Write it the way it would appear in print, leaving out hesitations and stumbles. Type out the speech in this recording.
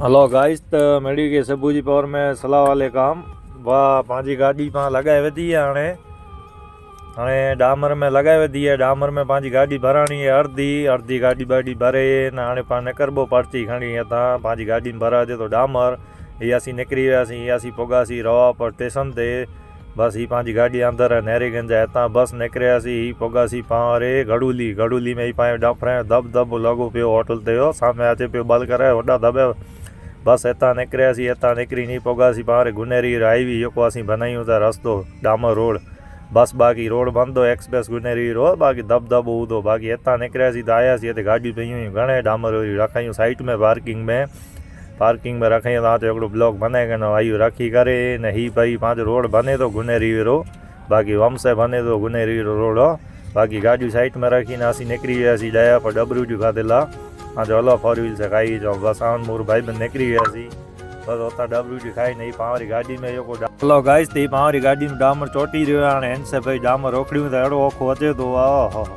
Hello guys, त मेरी के सबूजी पावर में सलाह वाले काम वाह पंहिंजी गाॾी पाण लॻाए वधी आहे। हाणे डामर में लॻाए वधी आहे। डामर में पंहिंजी गाॾी भराणी आहे अर्धी गाॾी बाॾी भरे न हाणे पाण निकिरबो पर्ची खणी हितां पंहिंजी गाॾी में भराए थो डामर। हीअ असीं निकिरी वियासीं, हीअ असीं पहुंगासीं रवापर स्टेशन ते। बसि हीअ पंहिंजी गाॾी अंदरि नेरीगंज आहे, हितां बसि निकिरियासीं। हीअ पहुंगासीं पाण वरी घड़ूली में ही पंहिंजो डफर दब लॻो पियो होटल ते हो साम्हूं अचे पियो बल कराए वॾा दॿ। बसि हितां निकिरियासीं, हितां निकिरी नी पहुंगासीं पाण गुनेरी हाईवे जेको असीं बनायूं था रस्तो डामर रोड। बसि बाक़ी रोड बंदि हो एक्सप्रेस गुनेरी रोड, बाक़ी दब हूंदो। बाक़ी हितां निकिरियासीं त आयासीं हिते गाॾियूं पियूं हुयूं घणे डामर रखायूं साइड में पार्किंग में रखायूं। तव्हां चयो हिकिड़ो ब्लॉक बनाए करे आयू रखी करे न ही भई पंहिंजो रोड बने थो गुनेरी रो, बाक़ी वमसे बने थो गुनेरी रोड। बाक़ी गाॾियूं साइड में रखी न असीं निकिरी वियासीं ॾह पर डबरियूं खाधल आहे। हाँ जो हलो 4 व्हील से खाई जाओ बस आन मोर भाई बन निकरी गया सी। बस उतना डबरू खाई नहीं पावरी गाड़ी में यो हलो गाइस थी पावरी गाड़ी में डामर चोटी रहो हाणे हिन से भाई डामर रोकड़ियूं त अहिड़ो औखो अचे थो।